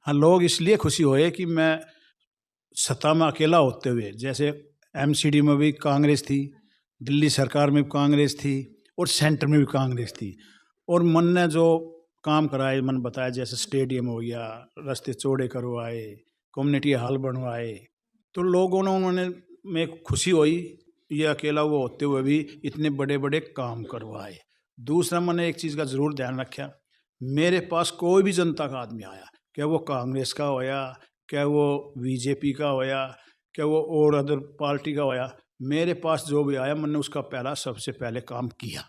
हाँ, लोग इसलिए खुशी हुए कि मैं सत्ता में अकेला होते हुए, जैसे एमसीडी में भी कांग्रेस थी, दिल्ली सरकार में भी कांग्रेस थी और सेंटर में भी कांग्रेस थी। और मन ने जो काम कराए, मन बताया, जैसे स्टेडियम हो गया, रास्ते चौड़े करवाए, कम्युनिटी हॉल बनवाए, तो लोगों ने उन्होंने में खुशी हुई, ये अकेला वो होते हुए भी इतने बड़े बड़े काम करवाए। दूसरा, मैंने एक चीज़ का ज़रूर ध्यान रखा, मेरे पास कोई भी जनता का आदमी आया, क्या वो कांग्रेस का होया, क्या वो बीजेपी का होया, क्या वो और अदर पार्टी का होया, मेरे पास जो भी आया मैंने उसका पहला सबसे पहले काम किया।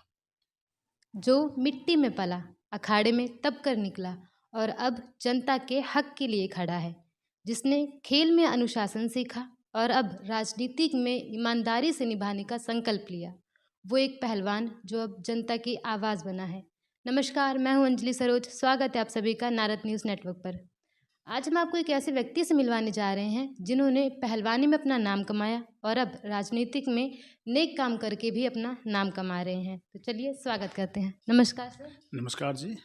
जो मिट्टी में पला, अखाड़े में तब कर निकला और अब जनता के हक के लिए खड़ा है। जिसने खेल में अनुशासन सीखा और अब राजनीतिक में ईमानदारी से निभाने का संकल्प लिया, वो एक पहलवान जो अब जनता की आवाज़ बना है। नमस्कार, मैं हूं अंजलि सरोज। स्वागत है आप सभी का नारद न्यूज़ नेटवर्क पर। आज हम आपको एक ऐसे व्यक्ति से मिलवाने जा रहे हैं जिन्होंने पहलवानी में अपना नाम कमाया और अब राजनीतिक में नेक काम करके भी अपना नाम कमा रहे हैं। तो चलिए स्वागत करते हैं। नमस्कार सर। नमस्कार जी।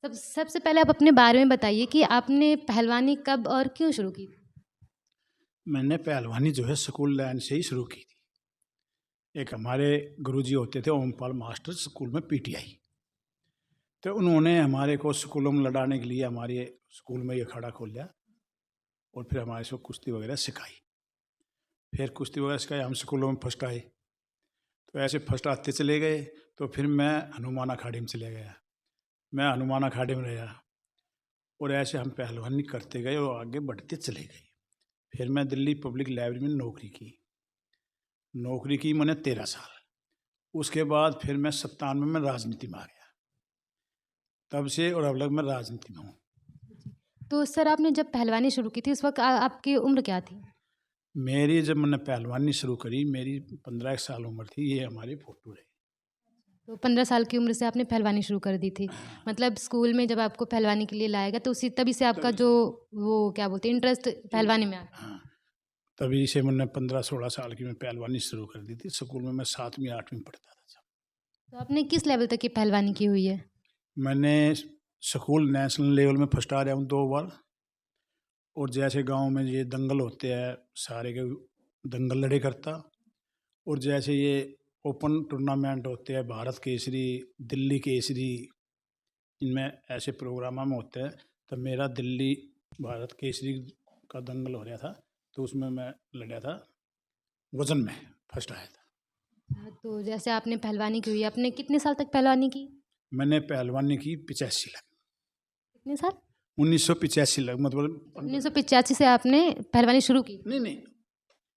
सबसे पहले आप अपने बारे में बताइए कि आपने पहलवानी कब और क्यों शुरू की? मैंने पहलवानी जो है स्कूल लाइन से ही शुरू की थी। एक हमारे गुरुजी होते थे ओमपाल मास्टर, स्कूल में पीटीआई, तो उन्होंने हमारे को स्कूलों में लड़ाने के लिए हमारे स्कूल में ये अखाड़ा खोल लिया और फिर हमारे से कुश्ती वगैरह सिखाई। फिर कुश्ती वगैरह सिखाई, हम स्कूलों में फर्स्ट आए, तो ऐसे फर्स्ट आते चले गए। तो फिर मैं हनुमान अखाड़े में चले गया, मैं हनुमान अखाड़े में रहा और ऐसे हम पहलवानी करते गए और आगे बढ़ते चले गए। फिर मैं दिल्ली पब्लिक लाइब्रेरी में नौकरी की मैंने 13 साल। उसके बाद फिर मैं 97 में राजनीति में आ गया, तब से और अब तक मैं राजनीति में हूँ। तो सर आपने जब पहलवानी शुरू की थी उस वक्त आपकी उम्र क्या थी? मेरी जब मैंने पहलवानी शुरू करी, मेरी 15 साल उम्र थी। ये हमारी फोटो है। तो 15 साल की उम्र से आपने पहलवानी शुरू कर दी थी। मतलब स्कूल में जब आपको पहलवानी के लिए लाया गया तो उसी तभी से आपका जो वो क्या बोलते हैं इंटरेस्ट पहलवानी में आ गया। हाँ, तभी से मैंने 15-16 साल की मैं पहलवानी शुरू कर दी थी। स्कूल में मैं 7वीं 8वीं पढ़ता था जब। तो आपने किस लेवल तक की पहलवानी की हुई है? मैंने स्कूल नेशनल लेवल में फर्स्ट आ रहा हूँ 2 बार। और जैसे गांव में ये दंगल होते हैं, सारे के दंगल लड़े करता। और जैसे ये ओपन टूर्नामेंट होते हैं, भारत केसरी, दिल्ली केसरी, इनमें ऐसे प्रोग्राम में होते हैं, तब मेरा दिल्ली भारत केसरी का दंगल हो रहा था, तो उसमें मैं लड़ा था, वजन में फर्स्ट आया था। हाँ, तो जैसे आपने पहलवानी की हुई है, आपने कितने साल तक पहलवानी की? मैंने पहलवानी की 85 लग, कितने साल? 1985 लग, मतलब 1985 से आपने पहलवानी शुरू की? नहीं नहीं,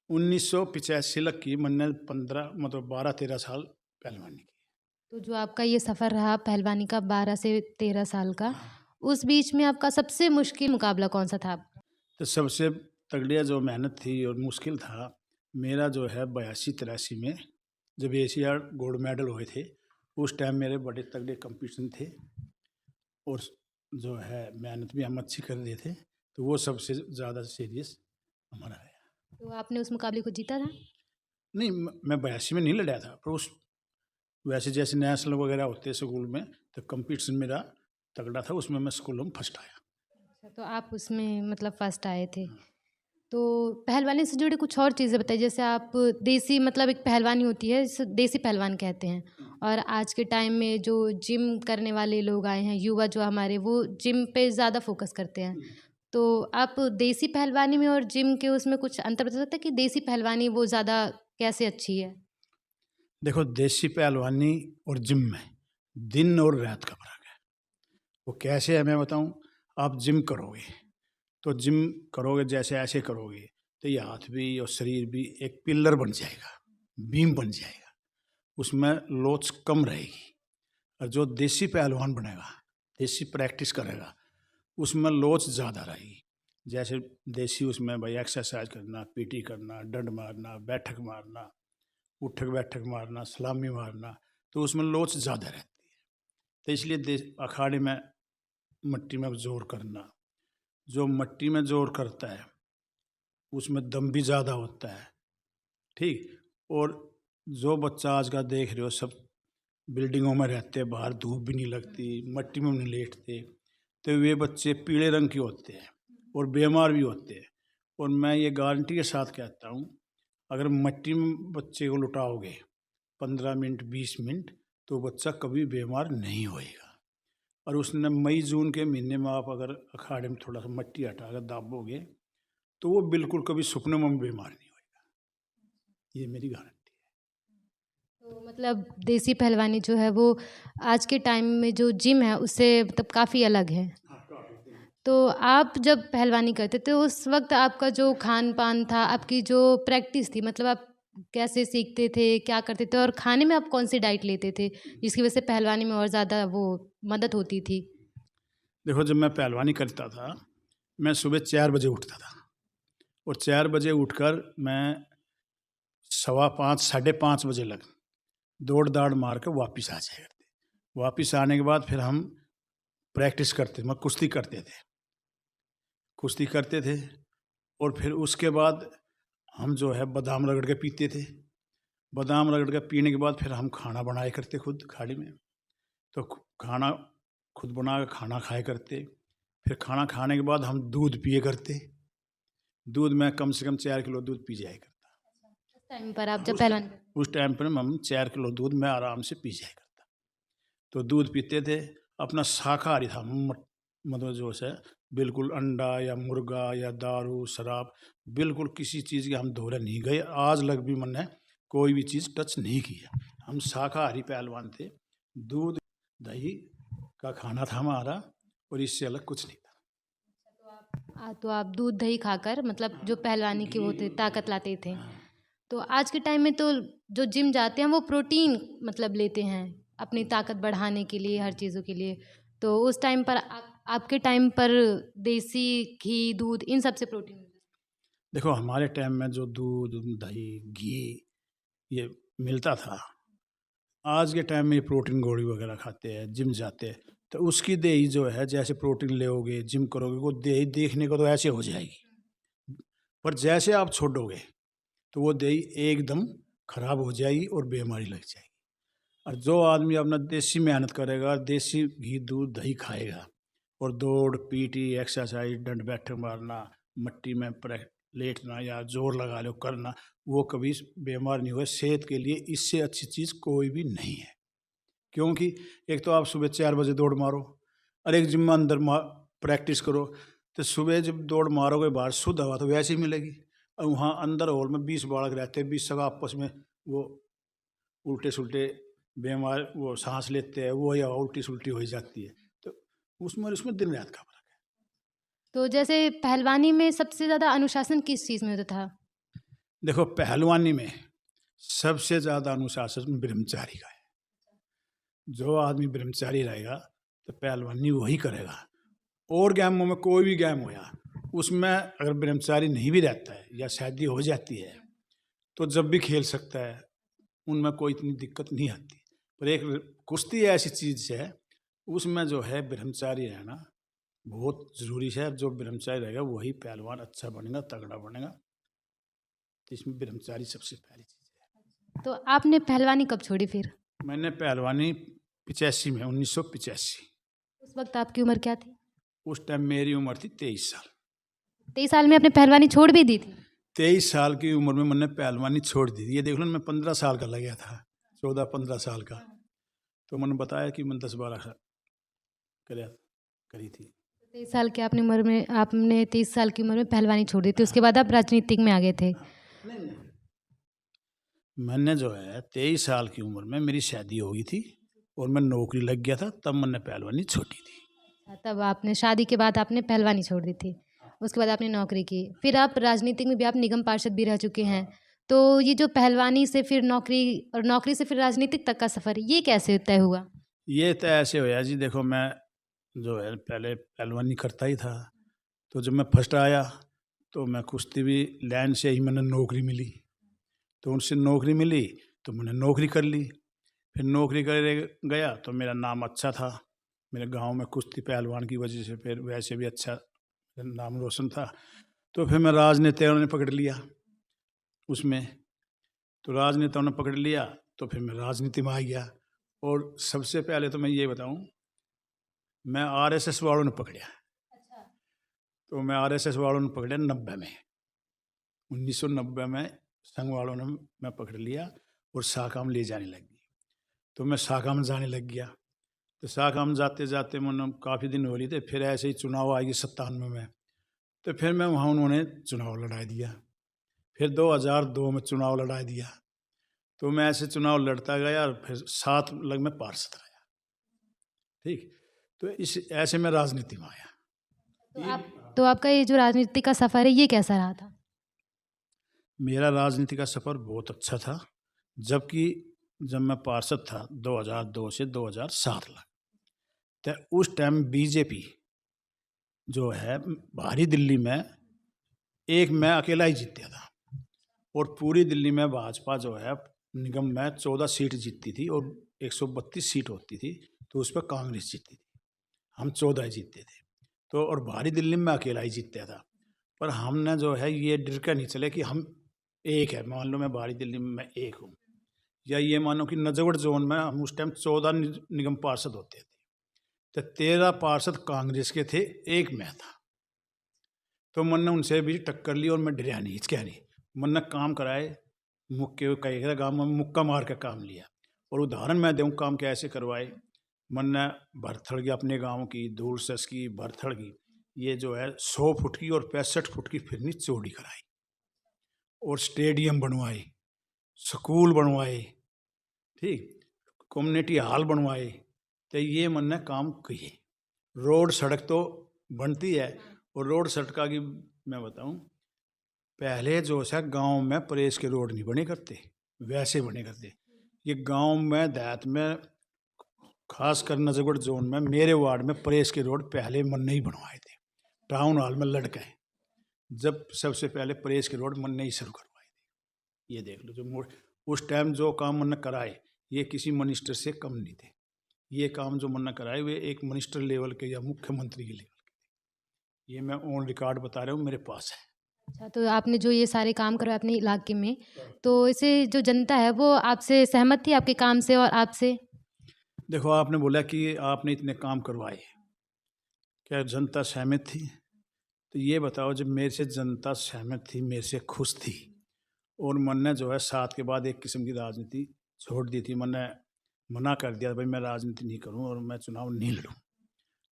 1985 लग की मैंने 15 मतलब 12-13 साल पहलवानी की। तो जो आपका ये सफ़र रहा पहलवानी का 12 से 13 साल का, उस बीच में आपका सबसे मुश्किल मुकाबला कौन सा था आपका? तो सबसे तगड़िया जो मेहनत थी और मुश्किल था मेरा, जो है 82-83 में जब एशिया गोल्ड मेडल हुए थे, उस टाइम मेरे बड़े तगड़े कंपटीशन थे और जो है मेहनत भी हम अच्छी कर रहे थे, तो वो सबसे ज़्यादा सीरियस हमारा है। तो आपने उस मुकाबले को जीता था? नहीं, मैं 82 में नहीं लड़ा था, पर उस वैसे जैसे नेशनल वगैरह होते हैं स्कूल में, तो कंपटीशन मेरा तगड़ा था, उसमें मैं स्कूलों में फर्स्ट आया। अच्छा, तो आप उसमें मतलब फर्स्ट आए थे। तो पहलवानी से जुड़ी कुछ और चीज़ें बताइए, जैसे आप देसी मतलब एक पहलवानी होती है जिसे देसी पहलवान कहते हैं, और आज के टाइम में जो जिम करने वाले लोग आए हैं, युवा जो हमारे, वो जिम पे ज़्यादा फोकस करते हैं। तो आप देसी पहलवानी में और जिम के उसमें कुछ अंतर बता सकते हैं कि देसी पहलवानी वो ज़्यादा कैसे अच्छी है? देखो, देसी पहलवानी और जिम में दिन और रात का फर्क है। वो कैसे है मैं बताऊं। आप जिम करोगे तो जिम करोगे, जैसे ऐसे करोगे तो ये हाथ भी और शरीर भी एक पिलर बन जाएगा, बीम बन जाएगा, उसमें लोच कम रहेगी। और जो देसी पहलवान बनेगा, देसी प्रैक्टिस करेगा, उसमें लोच ज़्यादा रहेगी। जैसे देसी उसमें भाई एक्सरसाइज करना, पीटी करना, डंड मारना, बैठक मारना, उठक बैठक मारना, सलामी मारना, तो उसमें लोच ज़्यादा रहती है। तो इसलिए अखाड़े में मट्टी में जोर करना, जो मट्टी में जोर करता है उसमें दम भी ज़्यादा होता है, ठीक। और जो बच्चा आज का देख रहे हो, सब बिल्डिंगों में रहते हैं, बाहर धूप भी नहीं लगती, मट्टी में नहीं लेटते, तो वे बच्चे पीले रंग के होते हैं और बीमार भी होते हैं। और मैं ये गारंटी के साथ कहता हूँ, अगर मिट्टी में बच्चे को लुटाओगे 15 मिनट 20 मिनट, तो बच्चा कभी बीमार नहीं होएगा। और उसने मई जून के महीने में आप अगर अखाड़े में थोड़ा सा मिट्टी हटाकर दाबोगे, तो वो बिल्कुल कभी सपने में भी बीमार नहीं होएगा। ये मेरी गारंटी है। तो मतलब देसी पहलवानी जो है वो आज के टाइम में जो जिम है उससे मतलब काफ़ी अलग है। तो आप जब पहलवानी करते थे उस वक्त आपका जो खान पान था, आपकी जो प्रैक्टिस थी, मतलब आप कैसे सीखते थे, क्या करते थे और खाने में आप कौन सी डाइट लेते थे जिसकी वजह से पहलवानी में और ज़्यादा वो मदद होती थी? देखो, जब मैं पहलवानी करता था, मैं सुबह 4 बजे उठता था और 4 बजे उठकर मैं 5:15 5:30 बजे लग दौड़ दाड़ मार के वापस आ जाया करते। वापस आने के बाद फिर हम प्रैक्टिस करते, मैं कुश्ती करते थे। और फिर उसके बाद हम जो है बादाम रगड़ के पीते थे। बादाम रगड़ के पीने के बाद फिर हम खाना बनाया करते खुद खाड़ी में। तो खाना खुद बना के खाना खाया करते। फिर खाना खाने के बाद हम दूध पिए करते। दूध में कम से कम 4 किलो दूध पी जाया करता। उस टाइम पर आप जब पहलवानी उस टाइम पर हम 4 किलो दूध में आराम से पी जाया करता। तो दूध पीते थे। अपना शाकाहारी था, मतलब जो है बिल्कुल अंडा या मुर्गा या दारू शराब बिल्कुल किसी चीज़ के हम धोरे नहीं गए। आज लग भी मन है कोई भी चीज़ टच नहीं किया। हम शाकाहारी पहलवान थे। दूध दही का खाना था हमारा और इससे अलग कुछ नहीं था। तो आप दूध दही खाकर मतलब जो पहलवानी के वो थे ताकत लाते थे। तो आज के टाइम में तो जो जिम जाते हैं वो प्रोटीन मतलब लेते हैं अपनी ताकत बढ़ाने के लिए, हर चीज़ों के लिए। तो उस टाइम पर आपके टाइम पर देसी घी, दूध इन सब से प्रोटीन मिलता देखो, हमारे टाइम में जो दूध दही घी ये मिलता था, आज के टाइम में ये प्रोटीन गोली वगैरह खाते हैं, जिम जाते हैं, तो उसकी देही जो है जैसे प्रोटीन लोगे जिम करोगे वो देही देखने को तो ऐसे हो जाएगी, पर जैसे आप छोड़ोगे तो वो देही एकदम खराब हो जाएगी और बीमारी लग जाएगी। और जो आदमी अपना देसी मेहनत करेगा, देसी घी दूध दही खाएगा और दौड़ पीटी एक्सरसाइज डंड बैठक मारना, मट्टी में लेटना या जोर लगा लो करना, वो कभी बीमार नहीं हुआ। सेहत के लिए इससे अच्छी चीज़ कोई भी नहीं है। क्योंकि एक तो आप सुबह 4 बजे दौड़ मारो और एक जिम में अंदर प्रैक्टिस करो, तो सुबह जब दौड़ मारोगे बाहर शुद्ध हवा तो वैसे ही मिलेगी। और वहाँ अंदर हॉल में 20 बालक रहते हैं, 20 सगा आपस में वो उल्टे सुल्टे बीमार वो सांस लेते हैं, वो या उल्टी सुल्टी हो जाती है। तो उसमें उसमें दिन रात का फर्क है। तो जैसे पहलवानी में सबसे ज़्यादा अनुशासन किस चीज़ में होता था? देखो, पहलवानी में सबसे ज़्यादा अनुशासन ब्रह्मचारी का है। जो आदमी ब्रह्मचारी रहेगा तो पहलवानी वही करेगा। और गेमों में कोई भी गेम होया, उसमें अगर ब्रह्मचारी नहीं भी रहता है या शादी हो जाती है तो जब भी खेल सकता है, उनमें कोई इतनी दिक्कत नहीं आती। पर एक कुश्ती ऐसी चीज़ है, उसमें जो है ब्रह्मचारी रहना बहुत ज़रूरी है। जो ब्रह्मचारी रहेगा वही पहलवान अच्छा बनेगा, तगड़ा बनेगा। तो इसमें ब्रह्मचारी सबसे पहली चीज़ है। तो आपने पहलवानी कब छोड़ी फिर? मैंने पहलवानी 85 में 1985। उस वक्त आपकी उम्र क्या थी? उस टाइम मेरी उम्र थी 23 साल। 23 साल में आपने पहलवानी छोड़ भी दी थी? 23 साल की उम्र में मैंने पहलवानी छोड़ दी थी। ये देख लो, मैं 15 साल का लग गया था, 14-15 साल का। तो मैंने बताया कि मैंने 10-12 साल करी थी। 23 साल की आपने उम्र में आपने 23 साल की उम्र में पहलवानी छोड़ दी थी, उसके बाद आप राजनीतिक में आ गए थे। नहीं, मैंने जो है 23 साल की उम्र में मेरी शादी हो गई थी और मैं नौकरी लग गया था, तब मैंने पहलवानी छोड़ी थी। तब आपने शादी के बाद आपने पहलवानी छोड़ दी थी, उसके बाद आपने नौकरी की, फिर आप राजनीतिक में भी आप निगम पार्षद भी रह चुके हैं। तो ये जो पहलवानी से फिर नौकरी और नौकरी से फिर राजनीतिक तक का सफ़र, ये कैसे तय हुआ? ये तो ऐसे होया जी, देखो मैं जो है पहले पहलवानी करता ही था। तो जब मैं फर्स्ट आया तो मैं कुश्ती भी लाइन से ही मैंने नौकरी मिली। तो उनसे नौकरी मिली तो मैंने नौकरी कर ली। फिर नौकरी कर गया तो मेरा नाम अच्छा था मेरे गांव में, कुश्ती पहलवान की वजह से फिर वैसे भी अच्छा नाम रोशन था। तो फिर मैं राजनेताओं ने पकड़ लिया उसमें। तो राजनेताओं ने पकड़ लिया तो फिर मैं राजनीति में आ गया। और सबसे पहले तो मैं ये बताऊं मैं आरएसएस वालों ने पकड़ा। अच्छा। तो मैं आरएसएस वालों ने पकड़ा 90 में, 1990 में संघ वालों ने मैं पकड़ लिया और शाखा में ले जाने लग गई। तो मैं शाखा में जाने लग गया। तो शाखा में जाते जाते मैंने काफ़ी दिन हो रही थे, फिर ऐसे ही चुनाव आएगी 97 में, तो फिर मैं वहाँ उन्होंने चुनाव लड़ा दिया। फिर 2002 में चुनाव लड़ा दिया। तो मैं ऐसे चुनाव लड़ता गया और फिर 7 लग में पार्षद आया। ठीक, तो इस ऐसे में राजनीति में आया। तो आपका ये जो राजनीति का सफ़र है ये कैसा रहा था? मेरा राजनीति का सफ़र बहुत अच्छा था, जबकि जब मैं पार्षद था 2002 से 2007 तक, तो उस टाइम बीजेपी जो है बाहरी दिल्ली में एक मैं अकेला ही जीतता था, और पूरी दिल्ली में भाजपा जो है निगम में 14 सीट जीतती थी और 132 सीट होती थी, तो उस पर कांग्रेस जीतती थी। हम 14 जीतते थे। तो और बाहरी दिल्ली में अकेला ही जीतता था। पर हमने जो है ये डर कर नहीं चले कि हम एक है, मान लो मैं बाहरी दिल्ली में मैं एक हूँ, या ये मानो कि नजगढ़ जोन में हम उस टाइम 14 निगम पार्षद होते थे, तो 13 पार्षद कांग्रेस के थे, एक मैं था। तो मन ने उनसे भी टक्कर ली और मैं डरिया नहीं, हिचकिया नहीं। मन ने काम कराए, मुक्के कई गाँव में मुक्का मार के काम लिया। और उदाहरण मैं दूँ काम कैसे करवाए। मन ने भरथड़ की अपने गांव की, दूरसस की, भरथड़ की, ये जो है 100 फुट की और 65 फुट की फिरनी चौड़ी कराई, और स्टेडियम बनवाए, स्कूल बनवाए, ठीक, कम्युनिटी हॉल बनवाए। तो ये मन ने काम किए। रोड सड़क तो बनती है, और रोड सड़क की मैं बताऊं, पहले जो है गांव में प्रेस के रोड नहीं बने करते, वैसे बने करते। ये गांव में देहात में खासकर नजगढ़ जोन में मेरे वार्ड में प्रेस के रोड पहले मन ने ही बनवाए थे। टाउन हॉल में लड़के जब सबसे पहले प्रेस के रोड मन ने ही शुरू करवाए थे। ये देख लो, जो उस टाइम जो काम मन ने कराए, ये किसी मिनिस्टर से कम नहीं थे। ये काम जो मन ने कराए वे एक मिनिस्टर लेवल के या मुख्यमंत्री के लेवल के थे। ये मैं ऑन रिकॉर्ड बता रहा हूँ, मेरे पास है। अच्छा, तो आपने जो ये सारे काम करवाए अपने इलाके में, तो इसे जो जनता है वो आपसे सहमत थी, आपके काम से और आपसे? देखो, आपने बोला कि आपने इतने काम करवाए, क्या जनता सहमत थी? तो ये बताओ, जब मेरे से जनता सहमत थी, मेरे से खुश थी, और मन ने जो है 7 के बाद एक किस्म की राजनीति छोड़ दी थी। मन ने मना कर दिया भाई मैं राजनीति नहीं करूं और मैं चुनाव नहीं लड़ूं।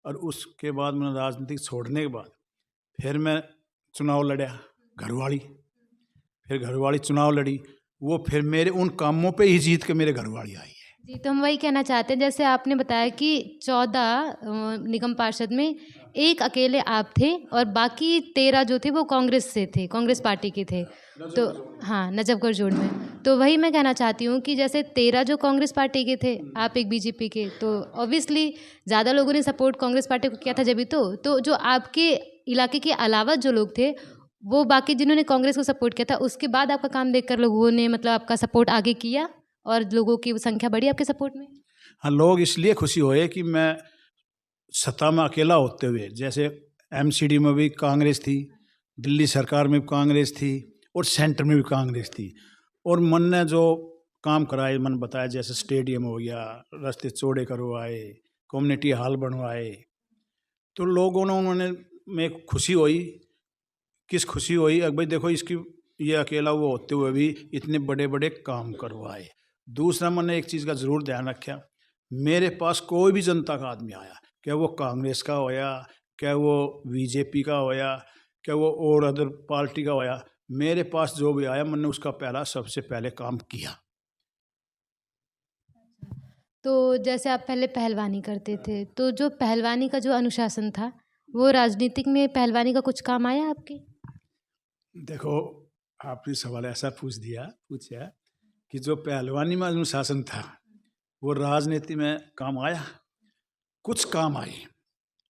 और उसके बाद मैंने राजनीति छोड़ने के बाद फिर मैं चुनाव लड़ा, घरवाली, फिर घरवाली चुनाव लड़ी, वो फिर मेरे उन कामों पे ही जीत के मेरे घरवाली आई है। जी, तो हम वही कहना चाहते हैं, जैसे आपने बताया कि 14 निगम पार्षद में एक अकेले आप थे और बाकी 13 जो थे वो कांग्रेस से थे, कांग्रेस पार्टी के थे। तो हाँ, नजफगढ़ जोन में। तो वही मैं कहना चाहती हूँ कि जैसे 13 जो कांग्रेस पार्टी के थे, आप एक बीजेपी के, तो ऑब्वियसली ज़्यादा लोगों ने सपोर्ट कांग्रेस पार्टी को किया था जब भी। तो जो आपके इलाके के अलावा जो लोग थे, वो बाकी जिन्होंने कांग्रेस को सपोर्ट किया था, उसके बाद आपका काम देखकर लोगों ने मतलब आपका सपोर्ट आगे किया और लोगों की संख्या बढ़ी आपके सपोर्ट में? हाँ, लोग इसलिए खुशी हुए कि मैं सत्ता में अकेला होते हुए, जैसे एमसीडी में भी कांग्रेस थी, दिल्ली सरकार में भी कांग्रेस थी, और सेंटर में भी कांग्रेस थी, और मन ने जो काम कराए, मन बताया, जैसे स्टेडियम हो गया, रास्ते चौड़े करवाए, कम्युनिटी हॉल बनवाए, तो लोगों ने उन्होंने में खुशी हुई। किस खुशी हुई, अब भाई देखो इसकी, ये अकेला वो होते हुए भी इतने बड़े बड़े काम करवाए। दूसरा, मैंने एक चीज़ का ज़रूर ध्यान रखा, मेरे पास कोई भी जनता का आदमी आया, क्या वो कांग्रेस का होया, क्या वो बीजेपी का होया, क्या वो और अदर पार्टी का होया, मेरे पास जो भी आया मैंने उसका पहला सबसे पहले काम किया। तो जैसे आप पहले पहलवानी करते थे, तो जो पहलवानी का जो अनुशासन था, वो राजनीतिक में पहलवानी का कुछ काम आया आपके? देखो, आपने सवाल ऐसा पूछा कि जो पहलवानी में अनुशासन था वो राजनीति में काम आया। कुछ काम आए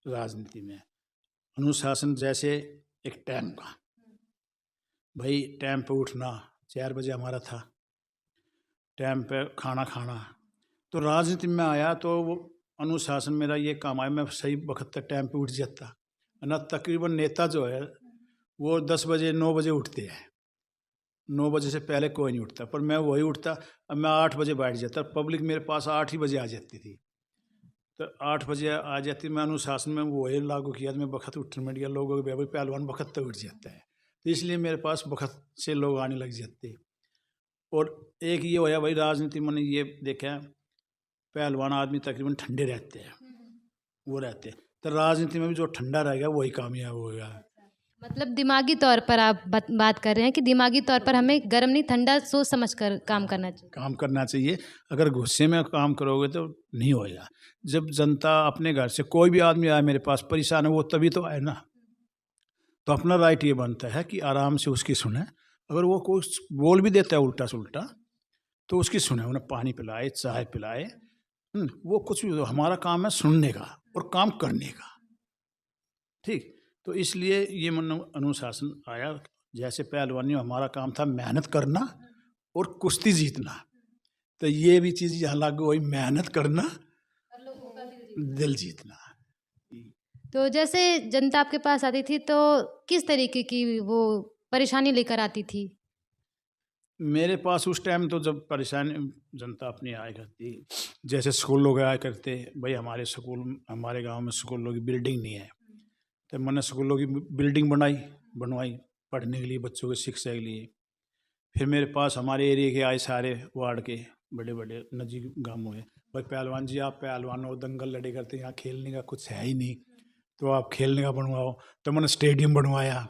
राजनीति में अनुशासन, जैसे एक टाइम का, भाई टाइम पे उठना, 4 बजे हमारा था, टाइम पे खाना खाना, तो राजनीति में आया तो वो अनुशासन मेरा ये काम आया, मैं सही वक्त तक टाइम पे उठ जाता। ना तकरीबन नेता जो है वो 10 बजे 9 बजे उठते हैं, 9 बजे से पहले कोई नहीं उठता, पर मैं वही उठता। अब मैं 8 बजे बैठ जाता, पब्लिक मेरे पास 8 ही बजे आ जाती थी। तो 8 बजे आ जाती। मैं अनुशासन में वो है लागू किया, मैं बखत उठने में गया। लोगों के भाई पहलवान बखत तो उठ जाता है, तो इसलिए मेरे पास बखत से लोग आने लग जाते। और एक ये होया भाई, राजनीति मैंने ये देखा, पहलवान आदमी तकरीबन ठंडे रहते हैं, वो रहते हैं। तो राजनीति में भी जो ठंडा रहेगा वही कामयाब होगा। मतलब दिमागी तौर पर आप बात कर रहे हैं कि दिमागी तौर पर हमें गर्म नहीं ठंडा सोच समझ कर काम करना चाहिए। काम करना चाहिए। अगर गुस्से में काम करोगे तो नहीं होगा। जब जनता अपने घर से कोई भी आदमी आए मेरे पास परेशान है, वो तभी तो आए ना। तो अपना राइट ये बनता है कि आराम से उसकी सुने। अगर वो कुछ बोल भी देता है उल्टा सुल्टा तो उसकी सुने, उन्हें पानी पिलाए, चाय पिलाए। वो कुछ भी, हमारा काम है सुनने का और काम करने का। ठीक, तो इसलिए ये मन अनुशासन आया। जैसे पहलवानी में हमारा काम था मेहनत करना और कुश्ती जीतना, तो ये भी चीज़ यहाँ लागू हुई, मेहनत करना, दिल जीतना। तो जैसे जनता आपके पास आती थी तो किस तरीके की वो परेशानी लेकर आती थी? मेरे पास उस टाइम तो जब परेशानी जनता अपनी आया करती, जैसे स्कूल लोग आया करते, भाई हमारे स्कूल, हमारे गांव में स्कूलों की बिल्डिंग नहीं है, तो मैंने स्कूलों की बिल्डिंग बनवाई पढ़ने के लिए, बच्चों की शिक्षा के लिए। फिर मेरे पास हमारे एरिया के आए सारे वार्ड के बड़े बड़े नजीक गाँव है, भाई पहलवान जी आप पहलवान हो, दंगल लड़े करते, यहाँ खेलने का कुछ है ही नहीं, तो आप खेलने का बनवाओ। तो मैंने स्टेडियम बनवाया,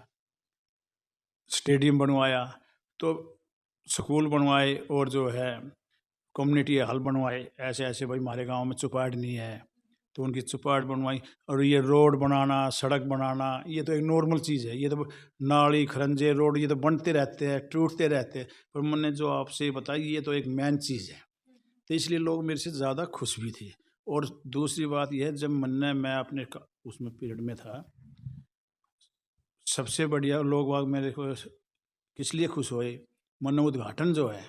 तो स्कूल बनवाए, और जो है कम्युनिटी हॉल बनवाए। ऐसे ऐसे भाई हमारे गांव में चौपाट नहीं है, तो उनकी चौपाट बनवाई। और ये रोड बनाना, सड़क बनाना, ये तो एक नॉर्मल चीज़ है। ये तो नाली खरंजे रोड ये तो बनते रहते हैं, टूटते रहते हैं, पर मैंने जो आपसे बताई ये तो एक मेन चीज़ है। तो इसलिए लोग मेरे से ज़्यादा खुश भी थे। और दूसरी बात यह है, जब मैं अपने उसमें पीरियड में था, सबसे बढ़िया लोग वाग मेरे को किस लिए खुश हुए, मैंने उद्घाटन जो है,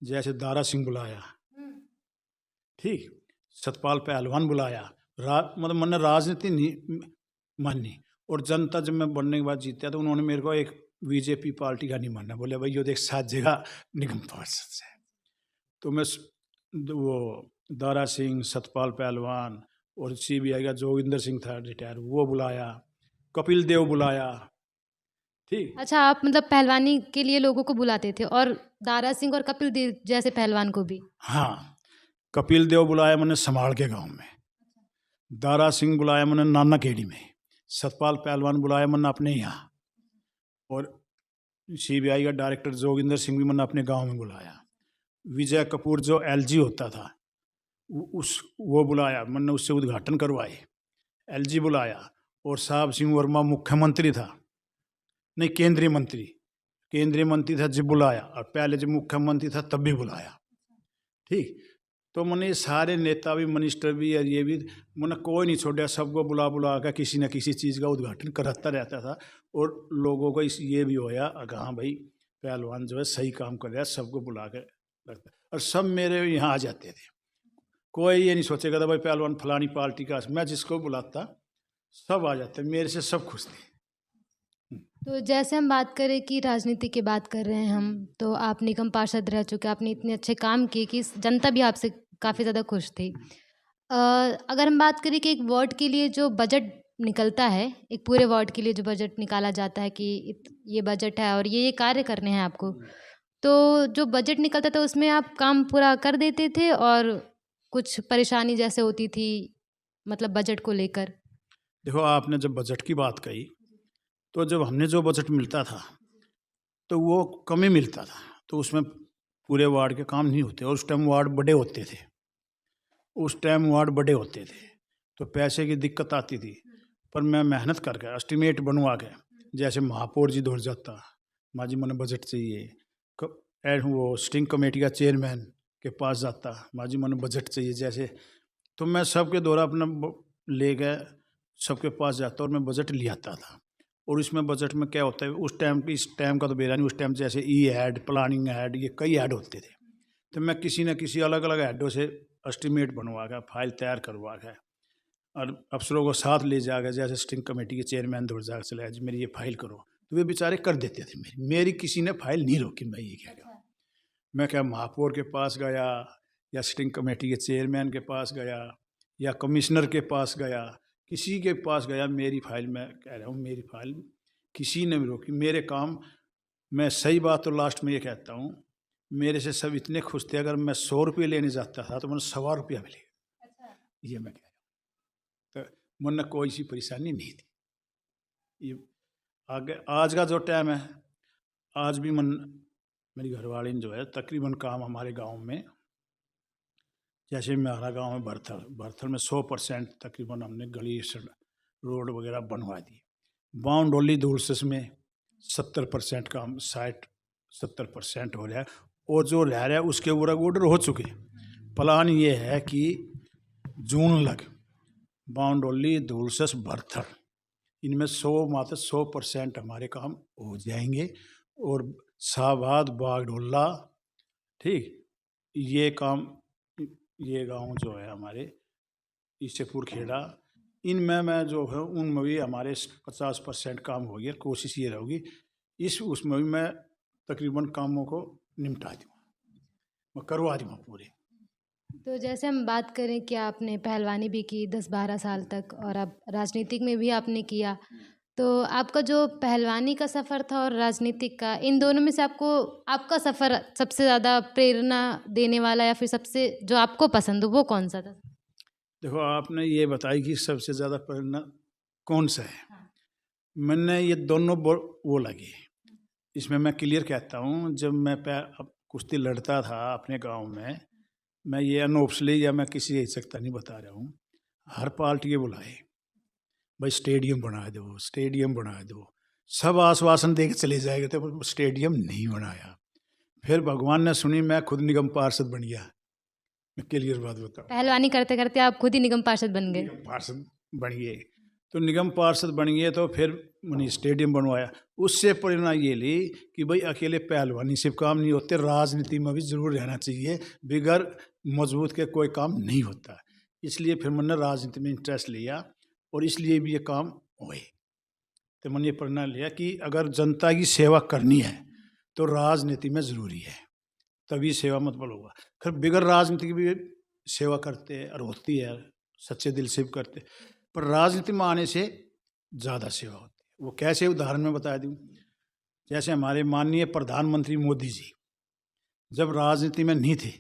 जैसे दारा सिंह बुलाया, ठीक, सतपाल पहलवान बुलाया, मतलब मैंने राजनीति नहीं मानी। और जनता जब मैं बनने के बाद जीता तो उन्होंने मेरे को एक बीजेपी पार्टी का नहीं माना, बोले भाई ये देख 7 जगह निगम पार्षद से। तो मैं वो दारा सिंह, सतपाल पहलवान और CBI का जोगिंदर सिंह था रिटायर, वो बुलाया, कपिल देव बुलाया। ठीक, अच्छा, आप मतलब पहलवानी के लिए लोगों को बुलाते थे और दारा सिंह और कपिल देव जैसे पहलवान को भी? हाँ, कपिल देव बुलाया मैंने समाल के गांव में, दारा सिंह बुलाया मैंने नाना केड़ी में, सतपाल पहलवान बुलाया मैंने अपने यहाँ, और CBI का डायरेक्टर जोगिंदर सिंह भी मैंने अपने गांव में बुलाया। विजय कपूर जो LG होता था वो बुलाया, मैंने उससे उद्घाटन करवाए। LG बुलाया। और साहब सिंह वर्मा मुख्यमंत्री था, नहीं केंद्रीय मंत्री था जब बुलाया, और पहले जब मुख्यमंत्री था तब भी बुलाया। ठीक, तो मैंने ये सारे नेता भी, मिनिस्टर भी, और ये भी मैंने कोई नहीं छोड़ा, सबको बुला कर किसी न किसी चीज़ का उद्घाटन कराता रहता था। और लोगों को इस ये भी होया कि हाँ भाई पहलवान जो है सही काम कर रहा है, सबको बुला कर रखता। और सब मेरे यहाँ आ जाते थे, कोई ये नहीं सोचेगा था भाई पहलवान फलानी पार्टी का, मैं जिसको बुलाता सब आ जाते, मेरे से सब खुश थे। तो जैसे हम बात करें कि राजनीति की बात कर रहे हैं हम, तो आप निगम पार्षद रह चुके, आपने इतने अच्छे काम किए कि जनता भी आपसे काफ़ी ज़्यादा खुश थी। अगर हम बात करें कि एक वार्ड के लिए जो बजट निकलता है, एक पूरे वार्ड के लिए जो बजट निकाला जाता है कि ये बजट है और ये कार्य करने हैं आपको, तो जो बजट निकलता था उसमें आप काम पूरा कर देते थे और कुछ परेशानी जैसे होती थी मतलब बजट को लेकर? देखो, आपने जब बजट की बात कही, तो जब हमने जो बजट मिलता था तो वो कम ही मिलता था, तो उसमें पूरे वार्ड के काम नहीं होते। और उस टाइम वार्ड बड़े होते थे, तो पैसे की दिक्कत आती थी। पर मैं मेहनत करके एस्टिमेट बनवा के, जैसे महापौर जी दौड़ जाता, माँ जी मैंने बजट चाहिए, वो स्टिंग कमेटी का चेयरमैन के पास जाता, माँ जी मैंने बजट चाहिए जैसे, तो मैं सबके द्वारा अपना ले गए, सबके पास जाता और मैं बजट ले आता था। और इसमें बजट में क्या होता है, उस टाइम की, इस टाइम का तो बेरा नहीं, उस टाइम जैसे ऐड, प्लानिंग ऐड, ये कई ऐड होते थे, तो मैं किसी न किसी अलग अलग ऐडों से एस्टिमेट बनवा कर, फाइल तैयार करवा कर, और अफसरों को साथ ले जाकर, जैसे स्टिंग कमेटी के चेयरमैन दौड़ जाकर चला जी मेरी ये फाइल करो, तो वे बेचारे कर देते थे। मेरी किसी ने फाइल नहीं रोकी। मैं ये कह, मैं क्या महापौर के पास गया या स्टिंग कमेटी के चेयरमैन के पास गया या कमिश्नर के पास गया, किसी के पास गया, मेरी फाइल, मैं कह रहा हूँ मेरी फाइल किसी ने भी रोकी। मेरे काम, मैं सही बात तो लास्ट में ये कहता हूँ, मेरे से सब इतने खुश थे, अगर मैं 100 रुपये लेने जाता था तो मैंने 1.25 मिले। ये मैं कह रहा हूँ, तो मन कोई सी परेशानी नहीं थी। ये आगे आज का जो टाइम है, आज भी मेरी घरवाली ने जो है तकरीबन काम हमारे गांव में, जैसे मेरा गांव है भरथल में 100% तकरीबन हमने गली रोड वगैरह बनवा दी। बाउंडोली दूरसस में 70% काम, 60-70% हो रहा है, और जो रह रहा है उसके ऊपर ऑर्डर हो चुके। प्लान ये है कि जून लग बाउंडोली दूरसस भरथल इनमें 100% हमारे काम हो जाएंगे, और शाहबाद बागडोला, ठीक, ये काम, ये गांव जो है हमारे ईसेपुर खेड़ा, इनमें मैं जो है उनमें भी हमारे 50% काम हो गया। कोशिश ये रहेगी उसमें भी मैं तकरीबन कामों को निपटा दूँ, मैं करवा दूँगा पूरे। तो जैसे हम बात करें कि आपने पहलवानी भी की 10-12 साल तक, और अब राजनीतिक में भी आपने किया, तो आपका जो पहलवानी का सफ़र था और राजनीतिक का, इन दोनों में से आपको आपका सफ़र सबसे ज़्यादा प्रेरणा देने वाला, या फिर सबसे जो आपको पसंद हो, वो कौन सा था? देखो, आपने ये बताई कि सबसे ज़्यादा प्रेरणा कौन सा है। मैंने ये दोनों वो लगी, इसमें मैं क्लियर कहता हूँ, जब मैं कुश्ती लड़ता था अपने गांव में, मैं ये अनऑफिशियली या मैं किसी हिचक नहीं बता रहा हूँ, हर पार्टी के बुलाए, भाई स्टेडियम बना दो, स्टेडियम बना दो, सब आश्वासन दे के चले जाएंगे, तो स्टेडियम नहीं बनाया। फिर भगवान ने सुनी, मैं खुद निगम पार्षद बन गया। मैं क्लियर बात बताऊँ, पहलवानी करते करते आप खुद ही निगम पार्षद बन गए। निगम पार्षद बन गए, तो निगम पार्षद बन गए तो फिर मैंने स्टेडियम बनवाया। उससे प्रेरणा ये ली कि भाई अकेले पहलवानी से काम नहीं होते, राजनीति में भी जरूर रहना चाहिए, बिगैर मजबूत के कोई काम नहीं होता। इसलिए फिर मैंने राजनीति में इंटरेस्ट लिया, और इसलिए भी ये काम हुए। तो मैंने ये प्रेरणा लिया कि अगर जनता की सेवा करनी है तो राजनीति में ज़रूरी है, तभी सेवा मतलब होगा। फिर बिगैर राजनीति की भी सेवा करते हैं, और होती है, सच्चे दिल से भी करते, पर राजनीति में आने से ज़्यादा सेवा होती है। वो कैसे, उदाहरण में बता दूँ, जैसे हमारे माननीय प्रधानमंत्री मोदी जी जब राजनीति में नहीं थे,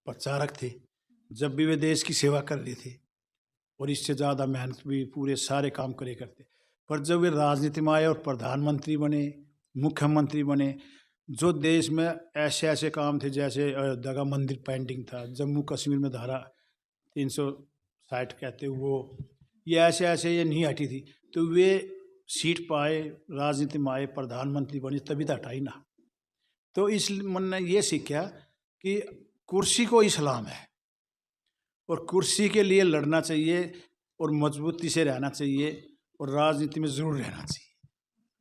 प्रचारक थे, जब भी वे देश की सेवा कर रहे थे, और इससे ज़्यादा मेहनत भी पूरे सारे काम करे करते, पर जब वे राजनीति में आए और प्रधानमंत्री बने, मुख्यमंत्री बने, जो देश में ऐसे ऐसे काम थे, जैसे अयोध्या का मंदिर पेंटिंग था, जम्मू कश्मीर में धारा 360 कहते, वो ये ऐसे ऐसे ये नहीं हटी थी, तो वे सीट पाए, राजनीति में आए, प्रधानमंत्री बने, तभी तो हटाई ना। तो इस मन ने ये सीखा कि कुर्सी को इस्लाम है, और कुर्सी के लिए लड़ना चाहिए, और मजबूती से रहना चाहिए, और राजनीति में ज़रूर रहना चाहिए।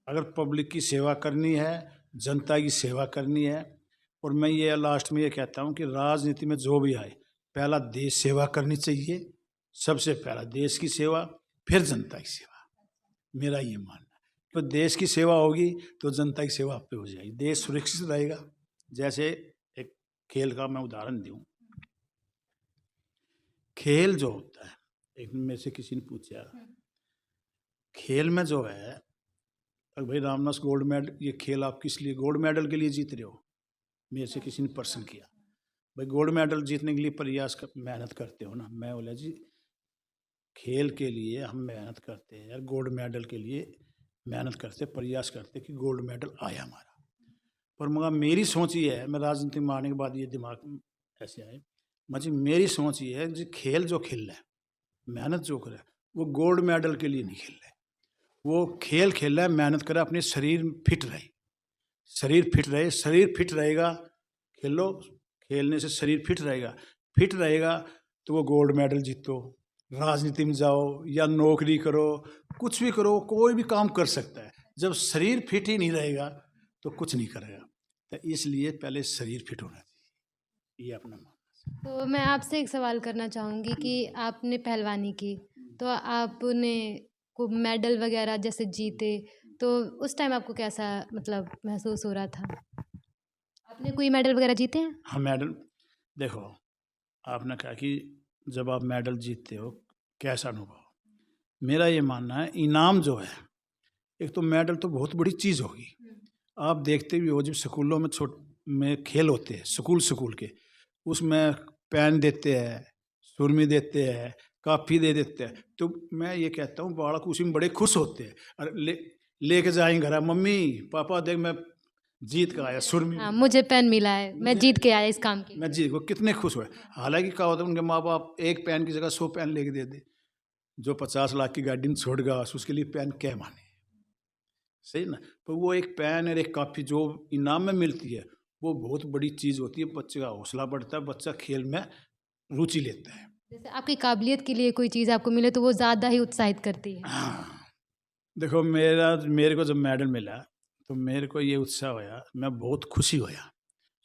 अगर पब्लिक की सेवा करनी है, जनता की सेवा करनी है, और मैं ये लास्ट में ये कहता हूँ कि राजनीति में जो भी आए, पहला देश सेवा करनी चाहिए, सबसे पहला देश की सेवा, फिर जनता की सेवा। मेरा ये मानना है, तो देश की सेवा होगी तो जनता की सेवा आप पे हो जाएगी, देश सुरक्षित रहेगा। जैसे एक खेल का मैं उदाहरण दूँ, खेल जो होता है, एक मेरे से किसी ने पूछा, खेल में जो है, अगर भाई रामनाथ गोल्ड मेडल, ये खेल आप किस लिए गोल्ड मेडल के लिए जीत रहे हो, मेरे से किसी ने प्रश्न किया, भाई गोल्ड मेडल जीतने के लिए मेहनत करते हो ना। मैं बोला जी, खेल के लिए हम मेहनत करते हैं यार, गोल्ड मेडल के लिए मेहनत करते, प्रयास करते कि गोल्ड मेडल आए हमारा। पर मगर मेरी सोच ये है, मैं राजनीति में आने के बाद ये दिमाग में ऐसे आए, मुझे मेरी सोच ये है जी, खेल जो खेल रहा है, मेहनत जो कर रहा है, वो गोल्ड मेडल के लिए नहीं खेल रहा है, वो खेल खेल रहा है, मेहनत कर रहा है, अपने शरीर फिट रहे, शरीर फिट रहे, शरीर फिट रहेगा, खेलो, खेलने से शरीर फिट रहेगा, फिट रहेगा तो वो गोल्ड मेडल जीतो, राजनीति में जाओ या नौकरी करो, कुछ भी करो, कोई भी काम कर सकता है। जब शरीर फिट ही नहीं रहेगा तो कुछ नहीं करेगा, तो इसलिए पहले शरीर फिट होना चाहिए, ये अपना मानना। तो मैं आपसे एक सवाल करना चाहूँगी कि आपने पहलवानी की, तो आपने को मेडल वगैरह जैसे जीते, तो उस टाइम आपको कैसा मतलब महसूस हो रहा था? आपने कोई मेडल वगैरह जीते हैं? हाँ, मेडल, देखो, आपने कहा कि जब आप मेडल जीतते हो कैसा अनुभव? मेरा ये मानना है इनाम जो है, एक तो मेडल तो बहुत बड़ी चीज़ होगी। आप देखते भी हो जब स्कूलों में खेल होते हैं, स्कूल के, उसमें पेन देते हैं, सुरमी देते हैं, काफ़ी दे देते हैं। तो मैं ये कहता हूँ बालक उसी में बड़े खुश होते हैं और लेके जाएँगे घर, मम्मी पापा देख मैं जीत कर आया सुरमी। हाँ, मुझे पेन मिला है, मैं जीत के आया इस काम के लिए। मैं जीत, वो कितने खुश हुए। हालाँकि क्या होता है उनके माँ-बाप एक पेन की जगह 100 पेन लेके दे दे। जो 50 लाख की गाड़ी में छोड़ गया उसके लिए पेन क्या माने? सही ना? तो वो एक पेन और एक कॉपी जो इनाम में मिलती है, वो बहुत बड़ी चीज़ होती है। बच्चे का हौसला बढ़ता है, बच्चा खेल में रुचि लेता है। जैसे आपकी काबिलियत के लिए कोई चीज़ आपको मिले तो वो ज़्यादा ही उत्साहित करती है। हाँ, देखो मेरे को जब मेडल मिला, तो मेरे को ये उत्साह होया, मैं बहुत खुशी होया।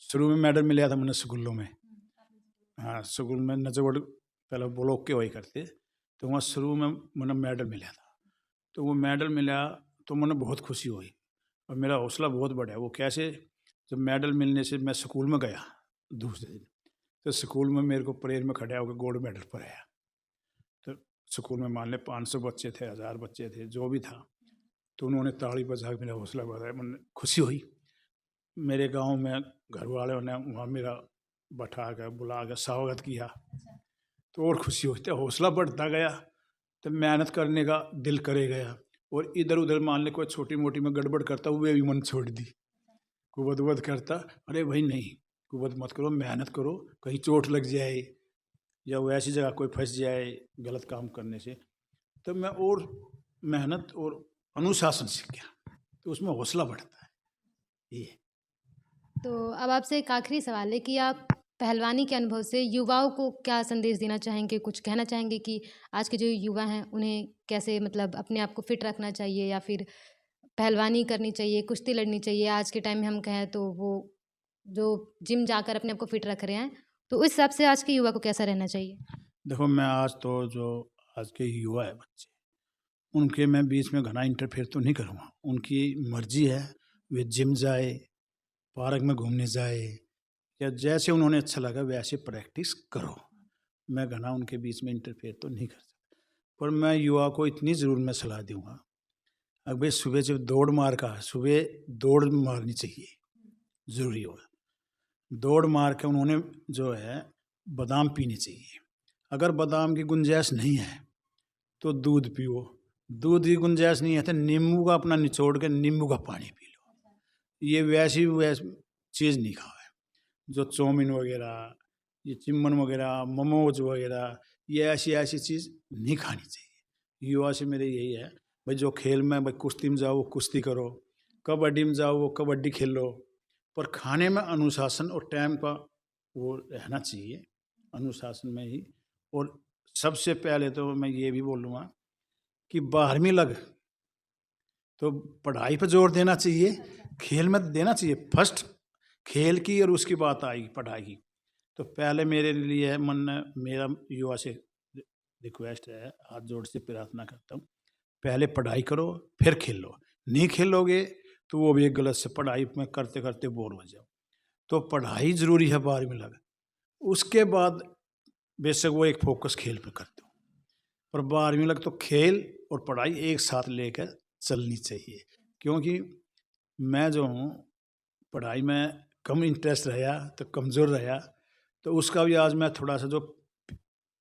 शुरू में मेडल मिला था मैंने स्कूलों में। हाँ, स्कूल में नजबड़ पहले ब्लॉक के हुआ करते, तो वहाँ शुरू में मैंने मेडल मिला था। तो वो मेडल मिला तो मैंने बहुत खुशी हुई और मेरा हौसला बहुत बढ़ा। वो कैसे? जब मेडल मिलने से मैं स्कूल में गया दूसरे दिन, तो स्कूल में मेरे को परेड में खड़ा होकर गोल्ड मेडल पर आया। तो स्कूल में मान लें 500 बच्चे थे, 1000 बच्चे थे, जो भी था, तो उन्होंने ताली बजा के मेरा हौसला बढ़ाया, मैंने खुशी हुई। मेरे गांव में घर वालों ने वहाँ मेरा बैठा कर बुला कर स्वागत किया, तो और खुशी हुई। तो हौसला बढ़ता गया, तो मेहनत करने का दिल करे गया। और इधर उधर मान ले कोई छोटी मोटी में गड़बड़ करता, वो भी मन छोड़ दी। कुबद उबद करता, अरे भाई नहीं, कुबद मत करो, मेहनत करो, कहीं चोट लग जाए या वो ऐसी जगह कोई फंस जाए गलत काम करने से। तो मैं और मेहनत और अनुशासन सीख गया, तो उसमें हौसला बढ़ता है ये। तो अब आपसे एक आखिरी सवाल है कि आप पहलवानी के अनुभव से युवाओं को क्या संदेश देना चाहेंगे? कुछ कहना चाहेंगे कि आज के जो युवा हैं उन्हें कैसे मतलब अपने आप को फिट रखना चाहिए या फिर पहलवानी करनी चाहिए, कुश्ती लड़नी चाहिए? आज के टाइम में हम कहें तो वो जो जिम जाकर अपने आप को फिट रख रहे हैं, तो उस हिसाब से आज के युवा को कैसा रहना चाहिए? देखो मैं आज तो जो आज के युवा है बच्चे, उनके मैं बीच में घना इंटरफेयर तो नहीं करूँगा। उनकी मर्जी है, वे जिम जाए, पार्क में घूमने जाए या जैसे उन्होंने अच्छा लगा वैसे प्रैक्टिस करो। मैं घना उनके बीच में इंटरफेयर तो नहीं कर सकता। पर मैं युवा को इतनी ज़रूर मैं सलाह दूँगा, अब भाई सुबह जब दौड़ मार का सुबह दौड़ मारनी चाहिए, ज़रूरी होगा। दौड़ मार के उन्होंने जो है बादाम पीने चाहिए। अगर बादाम की गुंजाइश नहीं है तो दूध पियो। दूध की गुंजाइश नहीं है तो नींबू का अपना निचोड़ के नींबू का पानी पी लो। ये वैसी चीज़ नहीं खाओ है जो चाउमीन वगैरह, ये चिम्मन वगैरह, मोमोज वगैरह, ये ऐसी ऐसी चीज़ नहीं खानी चाहिए। युवा से मेरे यही है भाई, जो खेल में भाई कुश्ती में जाओ वो कुश्ती करो, कबड्डी में जाओ वो कबड्डी खेलो, पर खाने में अनुशासन और टाइम का वो रहना चाहिए, अनुशासन में ही। और सबसे पहले तो मैं ये भी बोलूँगा कि 12वीं लग तो पढ़ाई पर जोर देना चाहिए, खेल में देना चाहिए। फर्स्ट खेल की और उसकी बात आएगी पढ़ाई की। तो पहले मेरे लिए है मेरा युवा से रिक्वेस्ट है, हाथ जोड़ से प्रार्थना करता हूँ, पहले पढ़ाई करो फिर खेलो। नहीं खेलोगे तो वो भी एक गलत से पढ़ाई में करते करते बोर हो जाओ। तो पढ़ाई ज़रूरी है 12वीं लग, उसके बाद बेशक वो एक फोकस खेल पे कर दो, पर 12वीं लग तो खेल और पढ़ाई एक साथ लेकर चलनी चाहिए। क्योंकि मैं जो हूँ पढ़ाई में कम इंटरेस्ट रहा तो कमज़ोर रहा, तो उसका भी आज मैं थोड़ा सा जो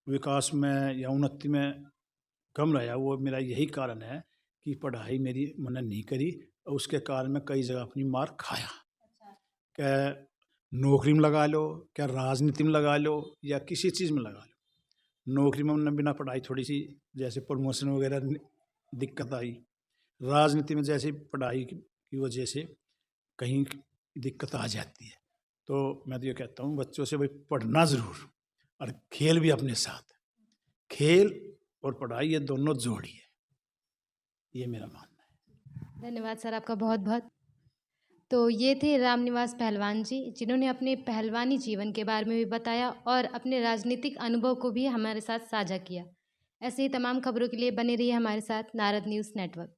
विकास में या उन्नति में कम रहा, वो मेरा यही कारण है कि पढ़ाई मेरी मैंने नहीं करी और उसके कारण मैं कई जगह अपनी मार खाया। क्या नौकरी में लगा लो, क्या राजनीति में लगा लो या किसी चीज़ में लगा लो। नौकरी में मैंने बिना पढ़ाई थोड़ी सी जैसे प्रमोशन वगैरह दिक्कत आई, राजनीति में जैसे पढ़ाई की वजह से कहीं दिक्कत आ जाती है। तो मैं तो ये कहता हूँ बच्चों से भाई पढ़ना ज़रूर और खेल भी अपने साथ। खेल और पढ़ाई ये दोनों जोड़िए, ये मेरा मानना है। धन्यवाद सर आपका बहुत-बहुत। तो ये थे रामनिवास पहलवान जी, जिन्होंने अपने पहलवानी जीवन के बारे में भी बताया और अपने राजनीतिक अनुभव को भी हमारे साथ साझा किया। ऐसे ही तमाम खबरों के लिए बने रहिए हमारे साथ नारद न्यूज़ नेटवर्क।